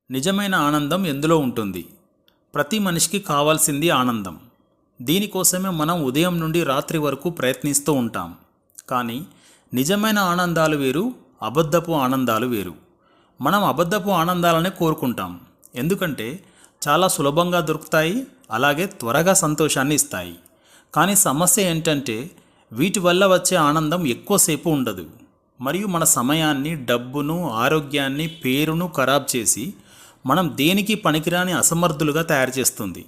నిజమైన ఆనందం ఎందులో ఉంటుంది? ప్రతి మనిషికి కావాల్సింది ఆనందం. దీనికోసమే మనం ఉదయం నుండి రాత్రి వరకు ప్రయత్నిస్తూ ఉంటాం. కానీ నిజమైన ఆనందాలు వేరు, అబద్ధపు ఆనందాలు వేరు. మనం అబద్ధపు ఆనందాలనే కోరుకుంటాం. ఎందుకంటే చాలా సులభంగా దొరుకుతాయి, అలాగే త్వరగా సంతోషాన్ని ఇస్తాయి. కానీ సమస్య ఏంటంటే వీటి వల్ల వచ్చే ఆనందం ఎక్కువసేపు ఉండదు. మరియు మన సమయాన్ని, డబ్బును, ఆరోగ్యాన్ని, పేరును ఖరాబ్ చేసి మనం దేనికి పనికిరాని అసమర్థులుగా తయారు చేస్తుంది.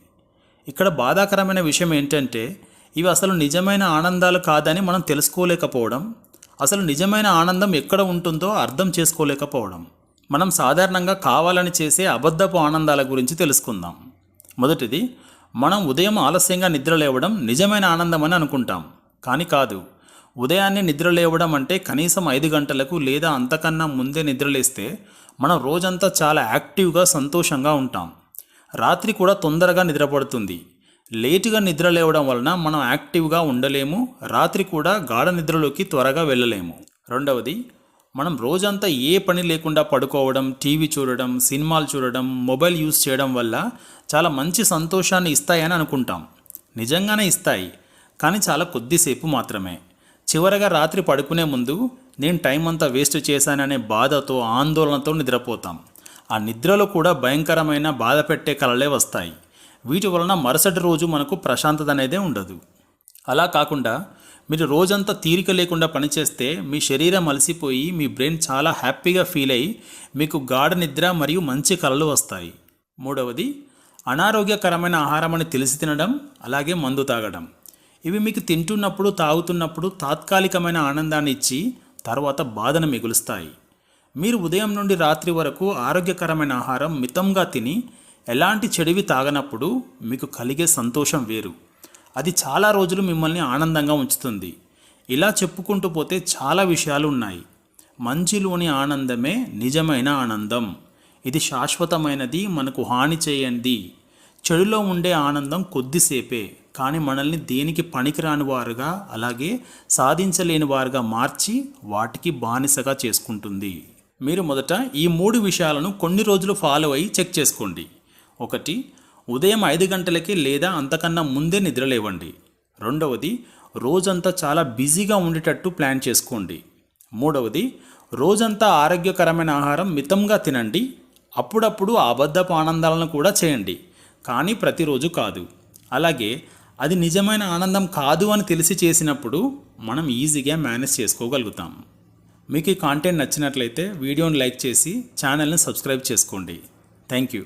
ఇక్కడ బాధాకరమైన విషయం ఏంటంటే ఇవి అసలు నిజమైన ఆనందాలు కాదని మనం తెలుసుకోలేకపోవడం, అసలు నిజమైన ఆనందం ఎక్కడ ఉంటుందో అర్థం చేసుకోలేకపోవడం. మనం సాధారణంగా కావాలని చేసే అబద్ధపు ఆనందాల గురించి తెలుసుకుందాం. మొదటిది, మనం ఉదయం ఆలస్యంగా నిద్ర లేవడం నిజమైన ఆనందం అని అనుకుంటాం. కానీ కాదు. ఉదయాన్నే నిద్ర లేవడం అంటే కనీసం 5 గంటలకు లేదా అంతకన్నా ముందే నిద్రలేస్తే మనం రోజంతా చాలా యాక్టివ్గా, సంతోషంగా ఉంటాం. రాత్రి కూడా తొందరగా నిద్రపడుతుంది. లేటుగా నిద్ర లేవడం వలన మనం యాక్టివ్గా ఉండలేము, రాత్రి కూడా గాఢ నిద్రలోకి త్వరగా వెళ్ళలేము. రెండవది, మనం రోజంతా ఏ పని లేకుండా పడుకోవడం, టీవీ చూడడం, సినిమాలు చూడడం, మొబైల్ యూజ్ చేయడం వల్ల చాలా మంచి సంతోషాన్ని ఇస్తాయని అనుకుంటాం. నిజంగానే ఇస్తాయి, కానీ చాలా కొద్దిసేపు మాత్రమే. చివరగా రాత్రి పడుకునే ముందు నేను టైం అంతా వేస్ట్ చేశాననే బాధతో, ఆందోళనతో నిద్రపోతాం. ఆ నిద్రలో కూడా భయంకరమైన బాధ పెట్టే కలలే వస్తాయి. వీటి వలన మరుసటి రోజు మనకు ప్రశాంతత అనేదే ఉండదు. అలా కాకుండా మీరు రోజంతా తీరిక లేకుండా పనిచేస్తే మీ శరీరం అలసిపోయి మీ బ్రెయిన్ చాలా హ్యాపీగా ఫీల్ అయ్యి మీకు గాఢ నిద్ర మరియు మంచి కలలు వస్తాయి. మూడవది, అనారోగ్యకరమైన ఆహారం అని తెలిసి తినడం, అలాగే మందు తాగడం. ఇవి మీకు తింటున్నప్పుడు, తాగుతున్నప్పుడు తాత్కాలికమైన ఆనందాన్ని ఇచ్చి తర్వాత బాధను మిగులుస్తాయి. మీరు ఉదయం నుండి రాత్రి వరకు ఆరోగ్యకరమైన ఆహారం మితంగా తిని ఎలాంటి చెడువి తాగనప్పుడు మీకు కలిగే సంతోషం వేరు. అది చాలా రోజులు మిమ్మల్ని ఆనందంగా ఉంచుతుంది. ఇలా చెప్పుకుంటూ పోతే చాలా విషయాలు ఉన్నాయి. మంచిలోని ఆనందమే నిజమైన ఆనందం. ఇది శాశ్వతమైనది, మనకు హాని చేయండి. చెడులో ఉండే ఆనందం కొద్దిసేపే, కానీ మనల్ని దేనికి పనికిరాని వారుగా, అలాగే సాధించలేని వారుగా మార్చి వాటికి బానిసగా చేసుకుంటుంది. మీరు మొదట ఈ 3 విషయాలను కొన్ని రోజులు ఫాలో అయ్యి చెక్ చేసుకోండి. 1, ఉదయం 5 గంటలకి లేదా అంతకన్నా ముందే నిద్రలేవండి. రెండవది, రోజంతా చాలా బిజీగా ఉండేటట్టు ప్లాన్ చేసుకోండి. మూడవది, రోజంతా ఆరోగ్యకరమైన ఆహారం మితంగా తినండి. అప్పుడప్పుడు అబద్ధపు ఆనందాలను కూడా చేయండి, కానీ ప్రతిరోజు కాదు. అలాగే అది నిజమైన ఆనందం కాదు అని తెలిసి చేసినప్పుడు మనం ఈజీగా మేనేజ్ చేసుకోగలుగుతాం. మీకు ఈ కాంటెంట్ నచ్చినట్లయితే వీడియోని లైక్ చేసి ఛానల్ని సబ్స్క్రైబ్ చేసుకోండి. Thank you.